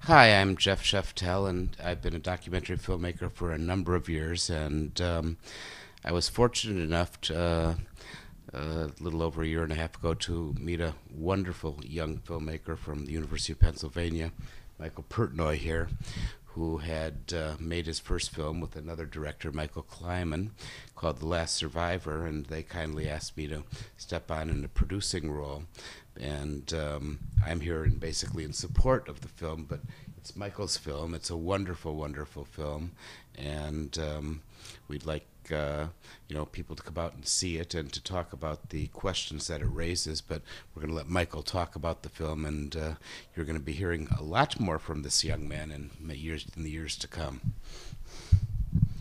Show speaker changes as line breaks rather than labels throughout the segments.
Hi, I'm Jeff Sheftel, and I've been a documentary filmmaker for a number of years. And I was fortunate enough to, a little over a year and a half ago, to meet a wonderful young filmmaker from the University of Pennsylvania, Michael Pertnoy here, who had made his first film with another director, Michael Kleiman, called The Last Survivor, and they kindly asked me to step on in a producing role. And I'm here basically in support of the film, but it's Michael's film. It's a wonderful, wonderful film, and we'd like people to come out and see it and to talk about the questions that it raises. But we're going to let Michael talk about the film, and you're going to be hearing a lot more from this young man in the years to come.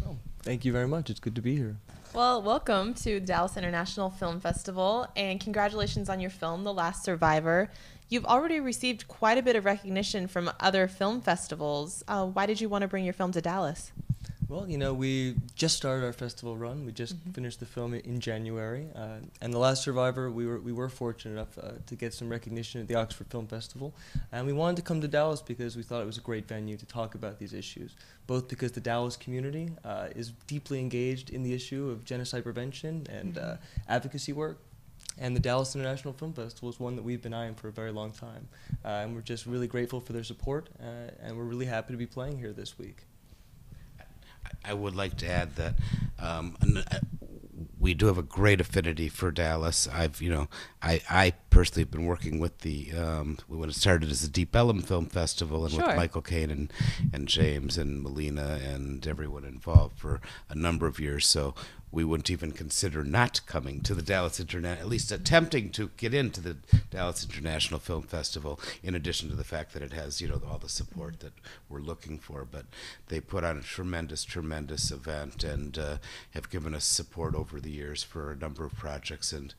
Oh, thank you very much. It's good to be here.
Well, welcome to the Dallas International Film Festival, and congratulations on your film, The Last Survivor. You've already received quite a bit of recognition from other film festivals. Why did you want to bring your film to Dallas?
Well, we just started our festival run. We just finished the film in January, and The Last Survivor, we were fortunate enough to get some recognition at the Oxford Film Festival, and we wanted to come to Dallas because we thought it was a great venue to talk about these issues, both because the Dallas community is deeply engaged in the issue of genocide prevention and advocacy work, and the Dallas International Film Festival is one that we've been eyeing for a very long time, and we're just really grateful for their support, and we're really happy to be playing here this week.
I would like to add that we do have a great affinity for Dallas. I personally have been working with when it started as the Deep Ellum Film Festival, and
Sure.
with Michael Caine and James and Melina and everyone involved for a number of years. So we wouldn't even consider not coming to the Dallas International, at least attempting to get into the Dallas International Film Festival, in addition to the fact that it has, all the support that we're looking for. But they put on a tremendous, tremendous event, and have given us support over the years for a number of projects. And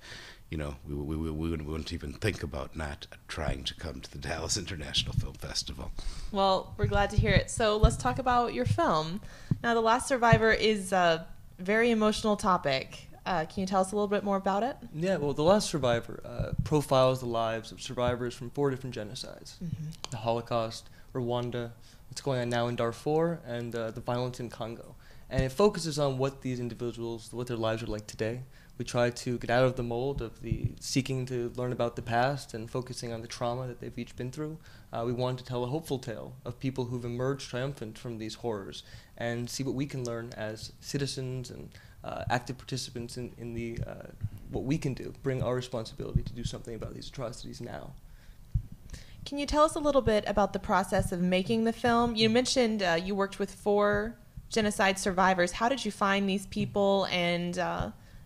we wouldn't even think about not trying to come to the Dallas International Film Festival.
Well, we're glad to hear it. So let's talk about your film. Now, The Last Survivor is a very emotional topic. Can you tell us a little bit more about it?
Yeah, well, The Last Survivor profiles the lives of survivors from 4 different genocides. The Holocaust, Rwanda, what's going on now in Darfur, and the violence in Congo. And it focuses on what these individuals, what their lives are like today. We try to get out of the mold of the seeking to learn about the past and focusing on the trauma that they've each been through. We want to tell a hopeful tale of people who've emerged triumphant from these horrors and see what we can learn as citizens and active participants in the what we can do, bring our responsibility to do something about these atrocities now.
Can you tell us a little bit about the process of making the film? You mentioned you worked with 4 genocide survivors. How did you find these people, and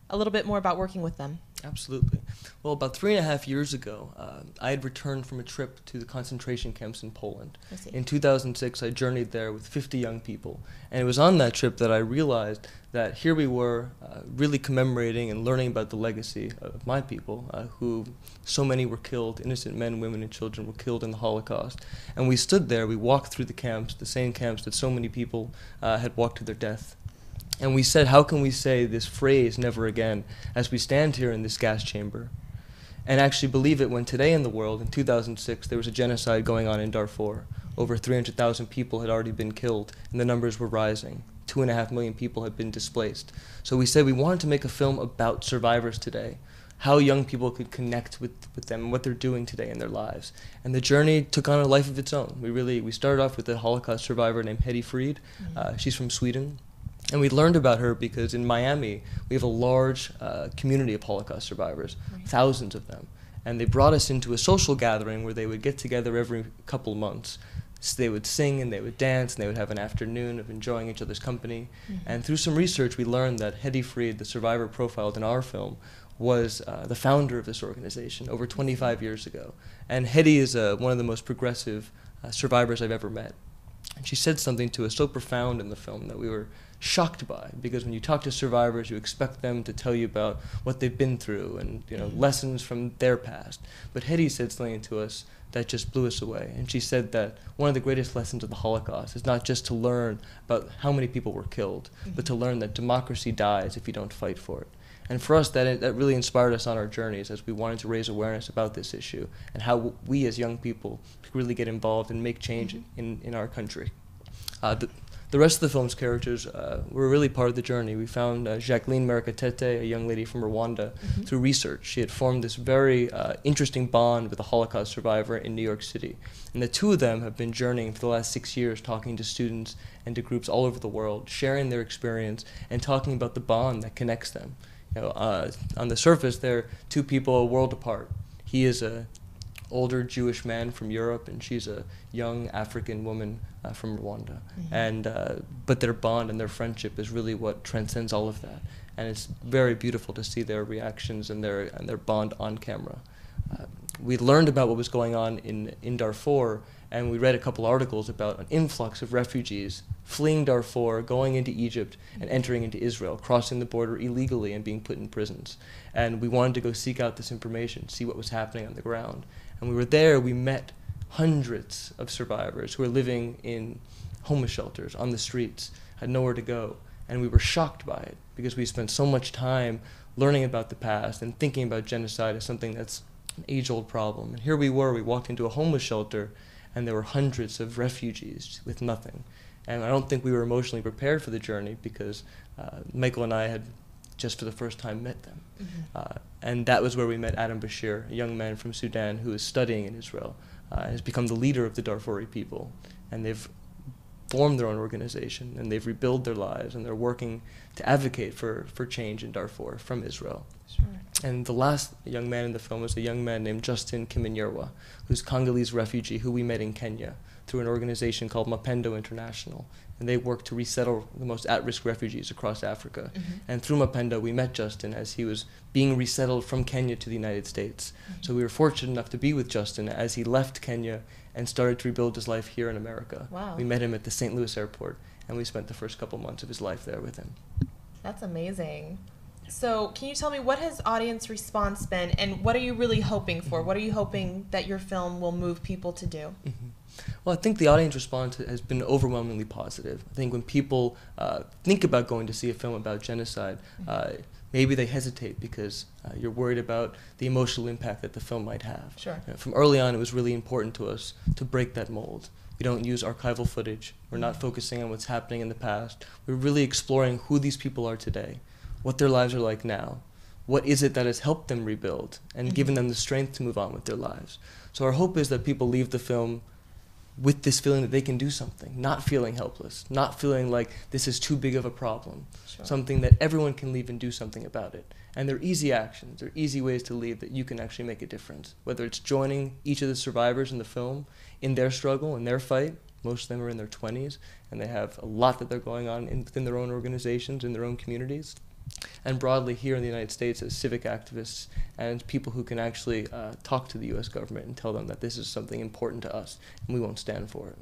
a little bit more about working with them?
Absolutely. Well, about 3.5 years ago, I had returned from a trip to the concentration camps in Poland.
I see.
In 2006, I journeyed there with 50 young people, and it was on that trip that I realized that here we were, really commemorating and learning about the legacy of my people, who so many were killed, innocent men, women, and children were killed in the Holocaust. And we stood there, we walked through the camps, the same camps that so many people had walked to their death. And we said, how can we say this phrase, never again, as we stand here in this gas chamber and actually believe it when today in the world, in 2006, there was a genocide going on in Darfur. Over 300,000 people had already been killed, and the numbers were rising. 2.5 million people had been displaced. So we said we wanted to make a film about survivors today, how young people could connect with them and what they're doing today in their lives. And the journey took on a life of its own. We started off with a Holocaust survivor named Hedy Fried. She's from Sweden. And we learned about her because in Miami, we have a large community of Holocaust survivors, thousands of them. And they brought us into a social gathering where they would get together every couple of months. So they would sing and they would dance and they would have an afternoon of enjoying each other's company. And through some research, we learned that Hedy Fried, the survivor profiled in our film, was the founder of this organization over 25 years ago. And Hedy is one of the most progressive survivors I've ever met. And she said something to us so profound in the film that we were shocked by, because when you talk to survivors, you expect them to tell you about what they've been through and lessons from their past. But Hedy said something to us that just blew us away. And she said that one of the greatest lessons of the Holocaust is not just to learn about how many people were killed, but to learn that democracy dies if you don't fight for it. And for us, that really inspired us on our journeys as we wanted to raise awareness about this issue and how we as young people could really get involved and make change in our country. The rest of the film's characters were really part of the journey. We found Jacqueline Merakatete, a young lady from Rwanda, through research. She had formed this very interesting bond with a Holocaust survivor in New York City. And the two of them have been journeying for the last 6 years, talking to students and to groups all over the world, sharing their experience and talking about the bond that connects them. You know, on the surface, they're two people a world apart. He is a older Jewish man from Europe, and she's a young African woman from Rwanda. And but their bond and their friendship is really what transcends all of that. And it's very beautiful to see their reactions and their bond on camera. We learned about what was going on in Darfur, and we read a couple articles about an influx of refugees fleeing Darfur, going into Egypt, and entering into Israel, crossing the border illegally and being put in prisons. And we wanted to go seek out this information, see what was happening on the ground. And we were there, we met hundreds of survivors who were living in homeless shelters, on the streets, had nowhere to go. And we were shocked by it because we spent so much time learning about the past and thinking about genocide as something that's an age-old problem. And here we were, we walked into a homeless shelter and there were hundreds of refugees with nothing. And I don't think we were emotionally prepared for the journey because Michael and I had just for the first time met them. And that was where we met Adam Bashir, a young man from Sudan who is studying in Israel, has become the leader of the Darfuri people. And they've formed their own organization, and they've rebuilt their lives, and they're working to advocate for change in Darfur from Israel.
Sure.
And the last young man in the film was a young man named Justin Kiminyerwa, who's a Congolese refugee who we met in Kenya through an organization called Mapendo International. And they work to resettle the most at-risk refugees across Africa. And through Mapendo, we met Justin as he was being resettled from Kenya to the United States. So we were fortunate enough to be with Justin as he left Kenya and started to rebuild his life here in America.
Wow.
We met him at the St. Louis airport, and we spent the first couple months of his life there with him.
That's amazing. So can you tell me, what has audience response been, and what are you really hoping for? What are you hoping that your film will move people to do?
Well, I think the audience response has been overwhelmingly positive. I think when people think about going to see a film about genocide, maybe they hesitate because you're worried about the emotional impact that the film might have.
Sure.
From early on, it was really important to us to break that mold. We don't use archival footage. We're not focusing on what's happening in the past. We're really exploring who these people are today, what their lives are like now, what is it that has helped them rebuild, and given them the strength to move on with their lives. So our hope is that people leave the film with this feeling that they can do something, not feeling helpless, not feeling like this is too big of a problem, something that everyone can leave and do something about it. And they're easy actions, they're easy ways to leave that you can actually make a difference, whether it's joining each of the survivors in the film in their struggle, in their fight. Most of them are in their 20s, and they have a lot that they're going on within their own organizations, in their own communities. And broadly here in the United States as civic activists and people who can actually talk to the U.S. government and tell them that this is something important to us and we won't stand for it.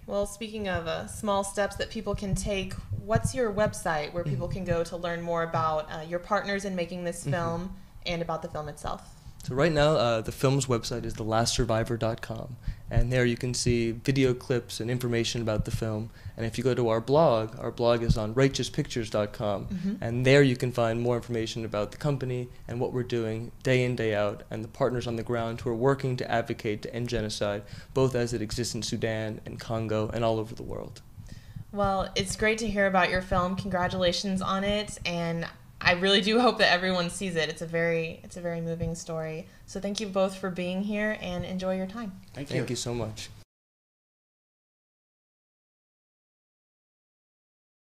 Well, speaking of small steps that people can take, what's your website where people can go to learn more about your partners in making this film and about the film itself?
So right now, the film's website is thelastsurvivor.com, and there you can see video clips and information about the film. And if you go to our blog is on righteouspictures.com, and there you can find more information about the company and what we're doing day in, day out, and the partners on the ground who are working to advocate to end genocide, both as it exists in Sudan and Congo and all over the world.
Well, it's great to hear about your film. Congratulations on it, and I really do hope that everyone sees it. It's a very moving story. So thank you both for being here, and enjoy your time.
Thank you.
Thank you so much.